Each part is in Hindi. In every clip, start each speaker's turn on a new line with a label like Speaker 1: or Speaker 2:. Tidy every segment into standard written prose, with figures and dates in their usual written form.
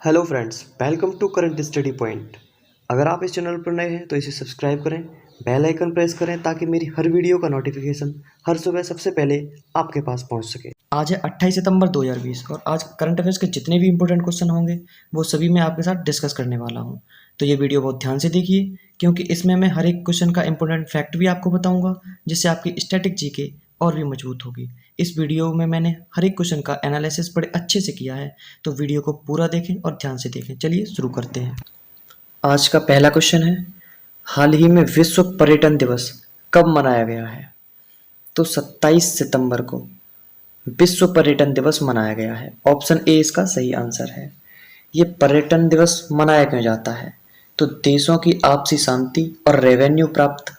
Speaker 1: Hello friends, welcome to current study point. अगर आप इस चैनल पर नए हैं तो इसे सब्सक्राइब करें, बेल आइकन प्रेस करें ताकि मेरी हर वीडियो का नोटिफिकेशन हर सुबह सबसे पहले आपके पास पहुंच सके। आज है 28 सितंबर 2020 और आज करंट अफेयर्स के जितने भी इंपॉर्टेंट क्वेश्चन होंगे वो सभी मैं आपके साथ डिस्कस करने वाला हूं। तो ये वीडियो बहुत ध्यान से देखिए क्योंकि इसमें मैं हर एक क्वेश्चन का इंपॉर्टेंट फैक्ट भी आपको बताऊंगा, जिससे आपकी स्टैटिक जीके और भी मजबूत होगी। इस वीडियो में मैंने हर एक क्वेश्चन का एनालिसिस बड़े अच्छे से किया है, तो वीडियो को पूरा देखें और ध्यान से देखें। चलिए शुरू करते हैं। आज का पहला क्वेश्चन है, हाल ही में विश्व पर्यटन दिवस कब मनाया गया है? तो 27 सितंबर को विश्व पर्यटन दिवस मनाया गया है। ऑप्शन ए इसका सही आंसर है। ये पर्यटन दिवस मनाया क्यों जाता है? तो देशों की आपसी शांति और रेवेन्यू प्राप्त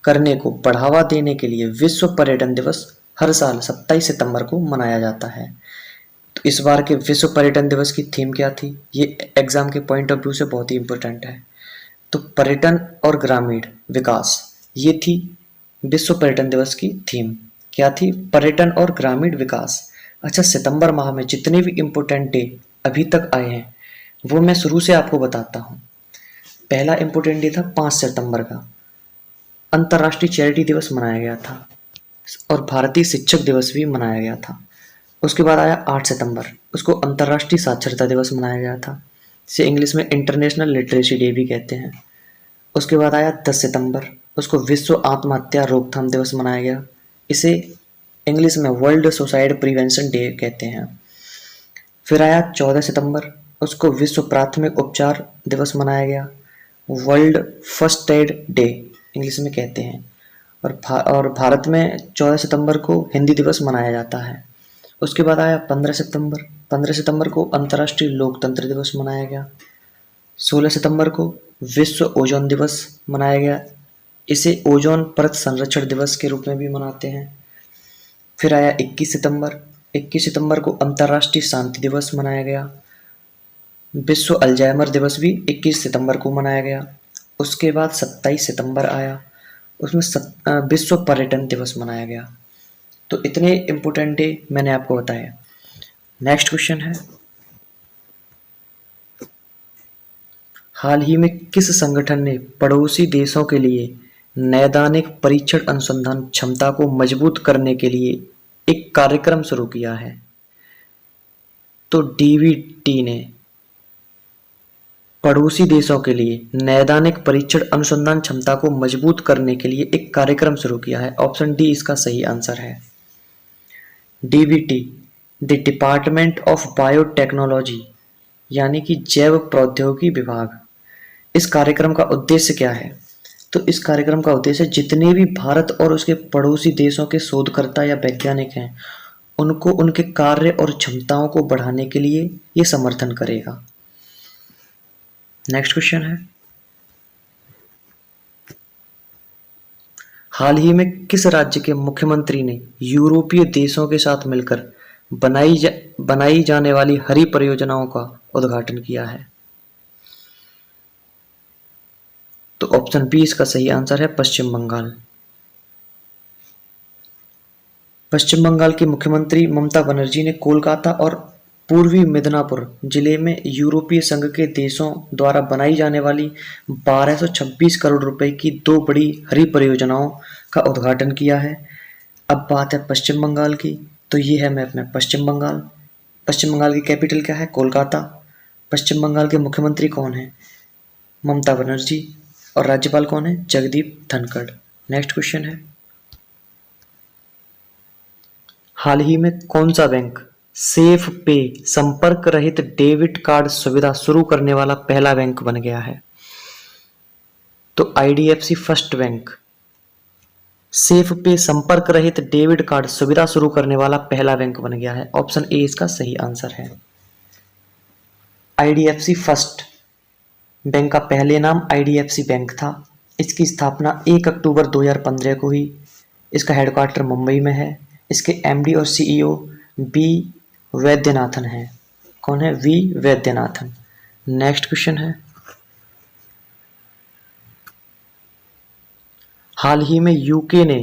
Speaker 1: करने को बढ़ावा देने के लिए विश्व पर्यटन दिवस हर साल 27 सितंबर को मनाया जाता है। तो इस बार के विश्व पर्यटन दिवस की थीम क्या थी? ये एग्जाम के पॉइंट ऑफ व्यू से बहुत ही इंपॉर्टेंट है। तो पर्यटन और ग्रामीण विकास, ये थी विश्व पर्यटन दिवस की थीम। क्या थी? पर्यटन और ग्रामीण विकास। अच्छा, सितंबर माह में जितने भी इम्पोर्टेंट डे अभी तक आए हैं वो मैं शुरू से आपको बताता हूँ। पहला इम्पोर्टेंट डे था 5 सितंबर का, अंतर्राष्ट्रीय चैरिटी दिवस मनाया गया था और भारतीय शिक्षक दिवस भी मनाया गया था। उसके बाद आया 8 सितंबर, उसको अंतर्राष्ट्रीय साक्षरता दिवस मनाया गया था, जिसे इंग्लिश में इंटरनेशनल लिटरेसी डे भी कहते हैं। उसके बाद आया 10 सितंबर, उसको विश्व आत्महत्या रोकथाम दिवस मनाया गया, इसे इंग्लिश में वर्ल्ड सुसाइड प्रिवेंशन डे कहते हैं। फिर आया 14 सितंबर, उसको विश्व प्राथमिक उपचार दिवस मनाया गया, world first aid day English में कहते हैं। और भारत में 14 सितंबर को हिंदी दिवस मनाया जाता है। उसके बाद आया 15 सितंबर। 15 सितंबर को अंतर्राष्ट्रीय लोकतंत्र दिवस मनाया गया। 16 सितंबर को विश्व ओजोन दिवस मनाया गया, इसे ओजोन परत संरक्षण दिवस के रूप में भी मनाते हैं। फिर आया 21 सितंबर। 21 सितंबर को अंतर्राष्ट्रीय शांति दिवस मनाया गया। विश्व अल्जाइमर दिवस भी 21 सितंबर को मनाया गया। उसके बाद 27 सितंबर आया, उसमें विश्व पर्यटन दिवस मनाया गया। तो इतने इम्पोर्टेंट डे मैंने आपको बताया। नेक्स्ट क्वेश्चन है, हाल ही में किस संगठन ने पड़ोसी देशों के लिए नैदानिक परीक्षण अनुसंधान क्षमता को मजबूत करने के लिए एक कार्यक्रम शुरू किया है? तो डीवीटी ने पड़ोसी देशों के लिए नैदानिक परीक्षण अनुसंधान क्षमता को मजबूत करने के लिए एक कार्यक्रम शुरू किया है। ऑप्शन डी इसका सही आंसर है। DVT, the department of biotechnology, यानी कि जैव प्रौद्योगिकी विभाग। इस कार्यक्रम का उद्देश्य क्या है? तो इस कार्यक्रम का उद्देश्य जितने भी भारत और उसके पड़ोसी देशों के शोधकर्ता या वैज्ञानिक हैं उनको उनके कार्य और क्षमताओं को बढ़ाने के लिए ये समर्थन करेगा। नेक्स्ट क्वेश्चन है, हाल ही में किस राज्य के मुख्यमंत्री ने यूरोपीय देशों के साथ मिलकर बनाई जाने वाली हरी परियोजनाओं का उद्घाटन किया है? तो ऑप्शन बी इसका सही आंसर है, पश्चिम बंगाल। पश्चिम बंगाल की मुख्यमंत्री ममता बनर्जी ने कोलकाता और पूर्वी मिदनापुर जिले में यूरोपीय संघ के देशों द्वारा बनाई जाने वाली 1226 करोड़ रुपए की 2 बड़ी हरी परियोजनाओं का उद्घाटन किया है। अब बात है पश्चिम बंगाल की, तो ये है मैप में पश्चिम बंगाल। पश्चिम बंगाल की कैपिटल क्या है? कोलकाता। पश्चिम बंगाल के मुख्यमंत्री कौन है? ममता बनर्जी। और राज्यपाल कौन है? जगदीप धनखड़। नेक्स्ट क्वेश्चन है, हाल ही में कौन सा बैंक सेफ पे संपर्क रहित डेबिट कार्ड सुविधा शुरू करने वाला पहला बैंक बन गया है? तो आईडीएफसी फर्स्ट बैंक सेफ पे संपर्क रहित डेबिट कार्ड सुविधा शुरू करने वाला पहला बैंक बन गया है। ऑप्शन ए इसका सही आंसर है। आईडीएफसी फर्स्ट बैंक का पहले नाम आईडीएफसी बैंक था। इसकी स्थापना 1 अक्टूबर 2015 को हुई। इसका हेडक्वार्टर मुंबई में है। इसके एमडी और सीईओ बी वैद्यनाथन है। कौन है? वी वैद्यनाथन। नेक्स्ट क्वेश्चन है, हाल ही में यूके ने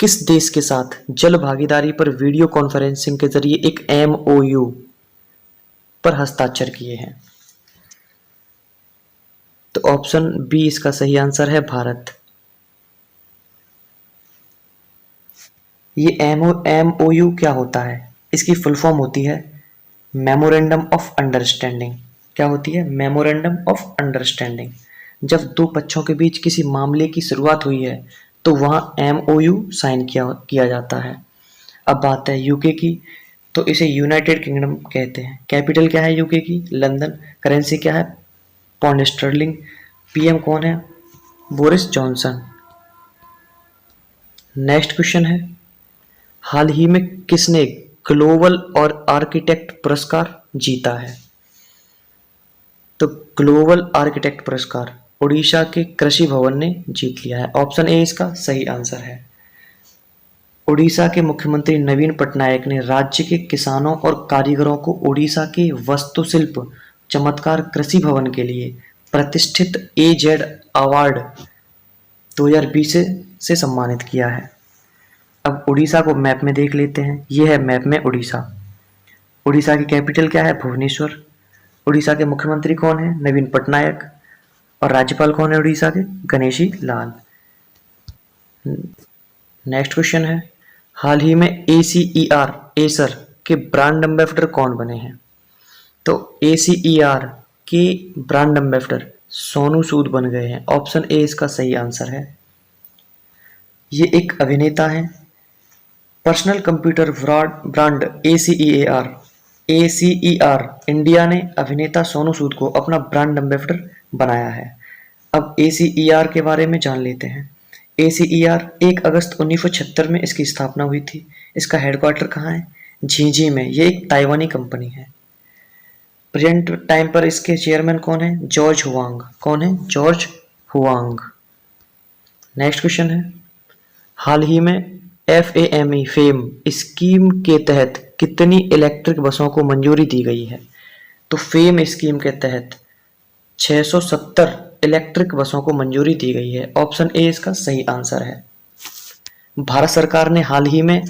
Speaker 1: किस देश के साथ जल भागीदारी पर वीडियो कॉन्फ्रेंसिंग के जरिए एक एमओयू पर हस्ताक्षर किए हैं? तो ऑप्शन बी इसका सही आंसर है, भारत। ये MOU क्या होता है? इसकी फुल फॉर्म होती है मेमोरेंडम ऑफ अंडरस्टैंडिंग। क्या होती है? Memorandum of understanding. जब दो पक्षों के बीच किसी मामले की शुरुआत हुई है तो वहाँ MOU साइन किया जाता है। अब बात है यूके की, तो इसे यूनाइटेड किंगडम कहते हैं। कैपिटल क्या है यूके की? लंदन। करेंसी क्या है? Pound sterling. PM कौन है? Boris Johnson. नेक्स्ट क्वेश्चन है, हाल ही में किसने ग्लोबल और आर्किटेक्ट पुरस्कार जीता है? तो ग्लोबल आर्किटेक्ट पुरस्कार उड़ीसा के कृषि भवन ने जीत लिया है। ऑप्शन ए इसका सही आंसर है। उड़ीसा के मुख्यमंत्री नवीन पटनायक ने राज्य के किसानों और कारीगरों को उड़ीसा के वास्तुशिल्प चमत्कार कृषि भवन के लिए प्रतिष्ठित AZ अवार्ड 2020 से सम्मानित किया है। अब उड़ीसा को मैप में देख लेते हैं। यह है मैप में उड़ीसा। उड़ीसा की कैपिटल क्या है? भुवनेश्वर। उड़ीसा के मुख्यमंत्री कौन है? नवीन पटनायक। और राज्यपाल कौन है उड़ीसा के? गणेशी लाल। नेक्स्ट क्वेश्चन है, हाल ही में ACER एसर के ब्रांड एम्बेसडर कौन बने हैं? तो ACER के ब्रांड एम्बेसडर सोनू सूद बन गए हैं। ऑप्शन ए इसका सही आंसर है। ये एक अभिनेता है। Personal computer brand ACER India ने अभिनेता सोनू सूद को अपना ब्रांड एम्बेसडर बनाया है। अब ACER के बारे में जान लेते हैं। ACER 1 अगस्त 1976 में इसकी स्थापना हुई थी। इसका हेडक्वार्टर कहाँ है? झींझी में। ये एक ताइवानी कंपनी है। प्रेजेंट टाइम पर इसके चेयरमैन कौन है? George Huang. कौन है? George Huang. नेक्स्ट क्वेश्चन है, हाल ही में FAME फेम स्कीम के तहत कितनी इलेक्ट्रिक बसों को मंजूरी दी गई है? तो फेम स्कीम के तहत 670 इलेक्ट्रिक बसों को मंजूरी दी गई है। ऑप्शन ए इसका सही आंसर है। भारत सरकार ने हाल ही में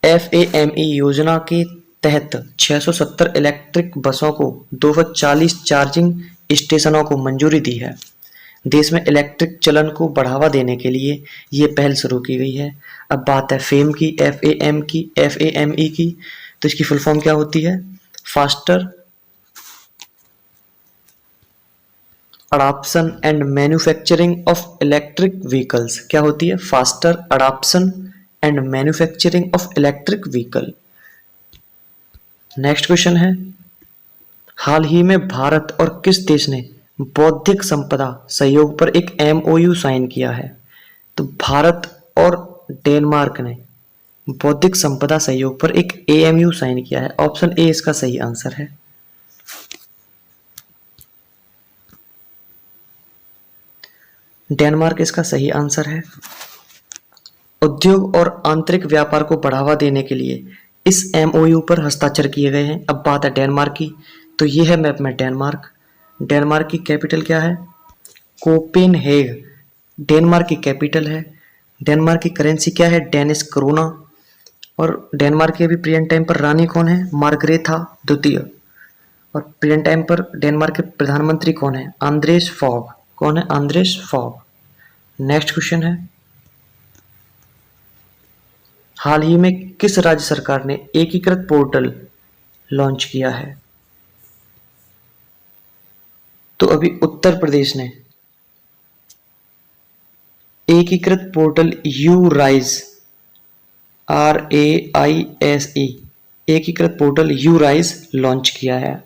Speaker 1: FAME योजना के तहत 670 इलेक्ट्रिक बसों को 240 चार्जिंग स्टेशनों को मंजूरी दी है। देश में इलेक्ट्रिक चलन को बढ़ावा देने के लिए ये पहल शुरू की गई है। अब बात है फेम की, FAME की, तो इसकी फुल फॉर्म क्या होती है? Faster adoption and manufacturing of electric vehicles. क्या होती है? Faster adoption and manufacturing of electric vehicle. Next question है, हाल ही में भारत और किस देश ने बौद्धिक संपदा सहयोग पर एक MOU साइन किया है? तो भारत और डेनमार्क ने बौद्धिक संपदा सहयोग पर एक AMU साइन किया है। ऑप्शन ए इसका सही आंसर है। डेनमार्क इसका सही आंसर है। उद्योग और आंतरिक व्यापार को बढ़ावा देने के लिए इस MOU पर हस्ताक्षर किए गए हैं। अब बात है डेनमार्क की, तो ये है मैप में डेनमार्क। डेनमार्क की कैपिटल क्या है? कोपेनहेग डेनमार्क की कैपिटल है। डेनमार्क की करेंसी क्या है? Danish corona. और डेनमार्क के अभी प्रेजेंट टाइम पर रानी कौन है? मार्गरेथा द्वितीय। और प्रेजेंट टाइम पर डेनमार्क के प्रधानमंत्री कौन है? Anders Fogh. कौन है? Anders fog. नेक्स्ट क्वेश्चन है, हाल ही में किस राज्य सरकार ने एकीकृत पोर्टल लॉन्च किया है? तो अभी उत्तर प्रदेश ने एकीकृत पोर्टल यूराइज RAISE एकीकृत पोर्टल यूराइज लॉन्च किया है।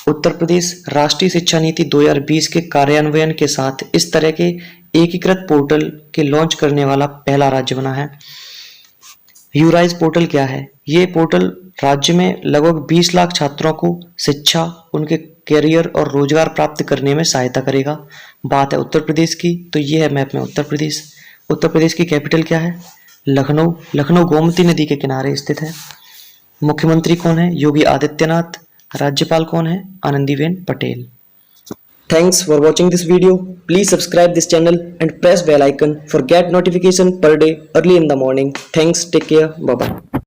Speaker 1: उत्तर प्रदेश राष्ट्रीय शिक्षा नीति 2020 के कार्यान्वयन के साथ इस तरह के एकीकृत पोर्टल के लॉन्च करने वाला पहला राज्य बना है। यूराइज पोर्टल क्या है? ये पोर्टल राज्य में लगभग 20 लाख छात्रों को शिक्षा, उनके कैरियर और रोजगार प्राप्त करने में सहायता करेगा। बात है उत्तर प्रदेश की, तो ये है मैप में उत्तर प्रदेश। उत्तर प्रदेश की कैपिटल क्या है? लखनऊ। लखनऊ गोमती नदी के किनारे स्थित है। मुख्यमंत्री कौन है? योगी आदित्यनाथ। राज्यपाल कौन है? Anandiben Patel. Thanks for watching this video. Please subscribe this channel and press bell icon for get notification per day early in the morning. Thanks. Take care. Bye bye.